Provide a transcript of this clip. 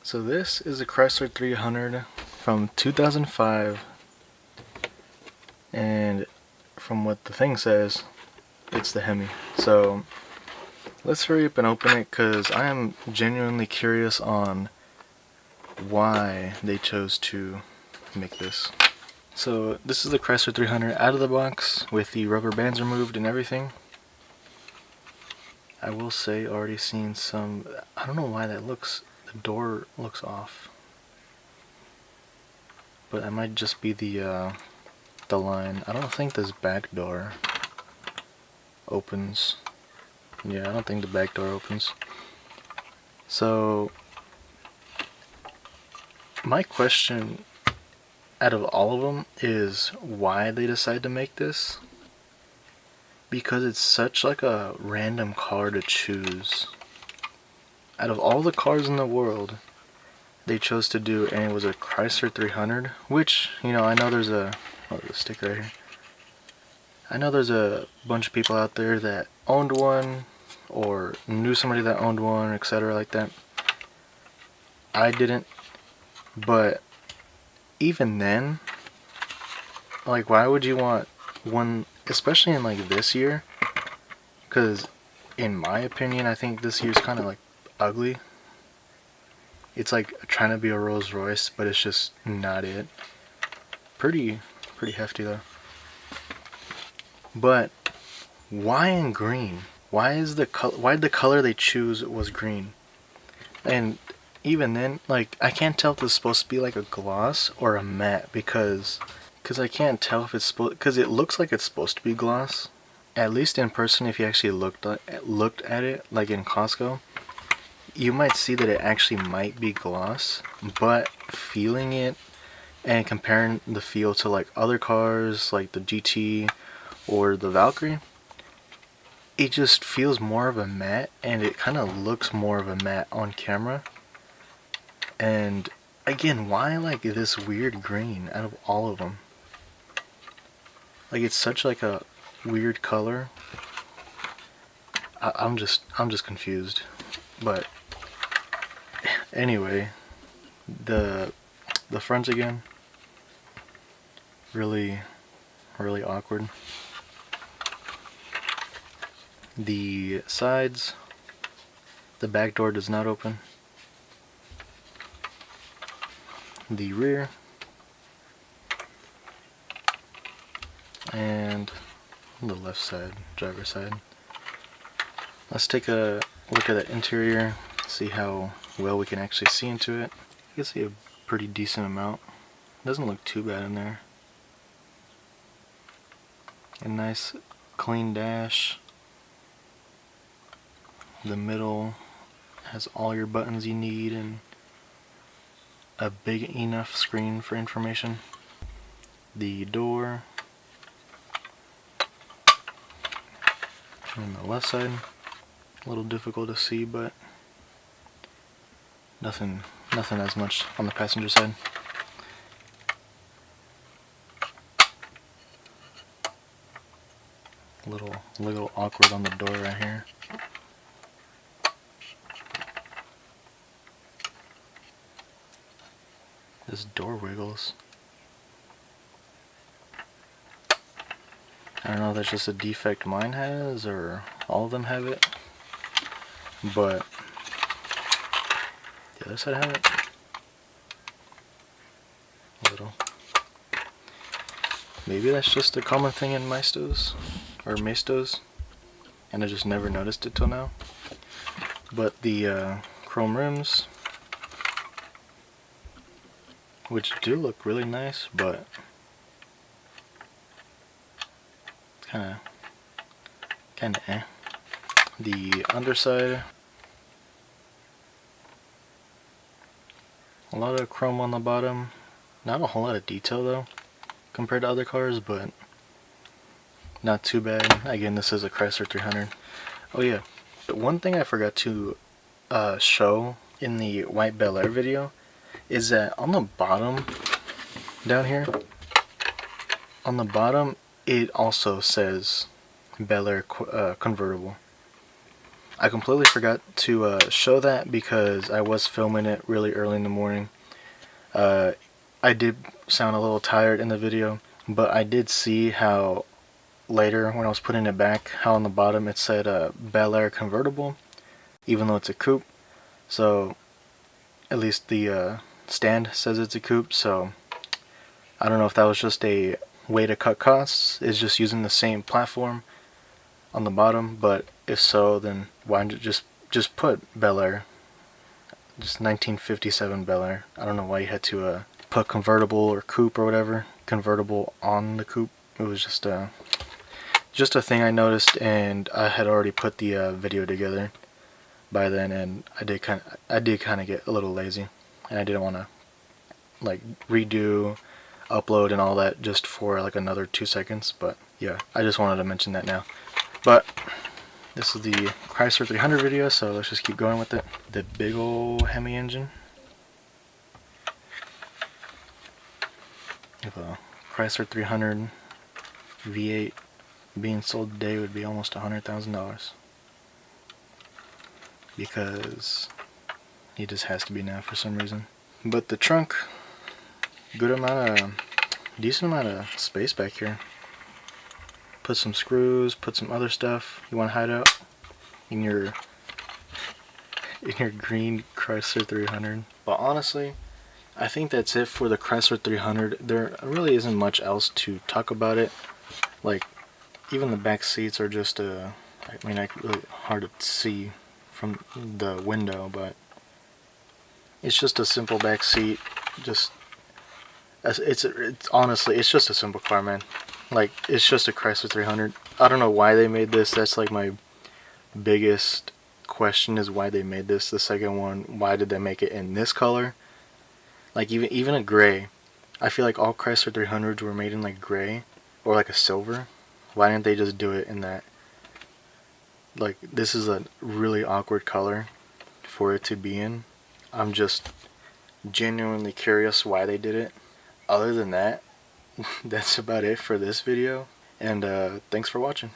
So this is a Chrysler 300 from 2005, and from what the thing says, it's the Hemi. So let's hurry up and open it, because I am genuinely curious on why they chose to make this. So this is the Chrysler 300 out of the box with the rubber bands removed and everything. I will say, already seen some, I don't know why that looks, the door looks off. But that might just be the line. I don't think this back door opens. Yeah, I don't think the back door opens. So my question out of all of them is why they decide to make this, because it's such like a random car to choose. Out of all the cars in the world, they chose to do, and it was a Chrysler 300, which, you know, I know there's a, oh, there's a sticker right here. I know there's a bunch of people out there that owned one, or knew somebody that owned one, etc. like that. I didn't, but even then, like, why would you want one, especially in like this year? Because in my opinion, I think this year's kind of like ugly. It's like trying to be a Rolls Royce, but it's just not it. Pretty hefty though. But why in green? Why is the color they choose was green? And even then, like, I can't tell if it's supposed to be like a gloss or a matte, because I can't tell if it's supposed, because it looks like it's supposed to be gloss. At least in person, if you actually looked at it, like in Costco, you might see that it actually might be gloss, but feeling it and comparing the feel to like other cars like the GT or the Valkyrie, it just feels more of a matte, and it kind of looks more of a matte on camera. And again, why like this weird green out of all of them? Like, it's such like a weird color. I'm just confused. But anyway, the fronts again, really awkward. The sides, the back door does not open. The rear, and the left side, driver's side. Let's take a look at the interior, see how well we can actually see into it. You can see a pretty decent amount. Doesn't look too bad in there. A nice clean dash. The middle has all your buttons you need and a big enough screen for information. The door on the left side, a little difficult to see, but nothing as much on the passenger side. A little awkward on the door right here. This door wiggles. I don't know if that's just a defect mine has, or all of them have it, but the other side have it. A little. Maybe that's just a common thing in Maistos, and I just never noticed it till now. But the chrome rims, which do look really nice, but kinda eh. The underside, a lot of chrome on the bottom, not a whole lot of detail though compared to other cars, but not too bad. Again, this is a Chrysler 300. Oh yeah, one thing I forgot to show in the white Bel Air video is that on the bottom down here, on the bottom, it also says Bel Air convertible. I completely forgot to show that because I was filming it really early in the morning. I did sound a little tired in the video, but I did see how later when I was putting it back, how on the bottom it said Bel Air convertible, even though it's a coupe. So at least the stand says it's a coupe, so I don't know if that was just a way to cut costs, is just using the same platform on the bottom, but if so, then why don't you just put Bel Air, just 1957 Bel Air. I don't know why you had to put convertible or coupe or whatever, convertible on the coupe. It was just a thing I noticed, and I had already put the video together by then, and I did kind of get a little lazy, and I didn't want to like redo, upload, and all that just for like another 2 seconds. But yeah, I just wanted to mention that now. But this is the Chrysler 300 video, so let's just keep going with it. The big ol' Hemi engine. If a Chrysler 300 V8 being sold today would be almost $100,000. Because he just has to be now for some reason. But the trunk, decent amount of space back here. Put some screws, put some other stuff you want to hide out in your green Chrysler 300. But honestly, I think that's it for the Chrysler 300. There really isn't much else to talk about it. Like, even the back seats are just really hard to see from the window, but it's just a simple back seat. It's honestly, it's just a simple car, man. Like, it's just a Chrysler 300. I don't know why they made this. That's like my biggest question, is why they made this. The second one, why did they make it in this color? Like, even a gray. I feel like all Chrysler 300s were made in like gray or like a silver. Why didn't they just do it in that? Like, this is a really awkward color for it to be in. I'm just genuinely curious why they did it. Other than that, that's about it for this video, and thanks for watching.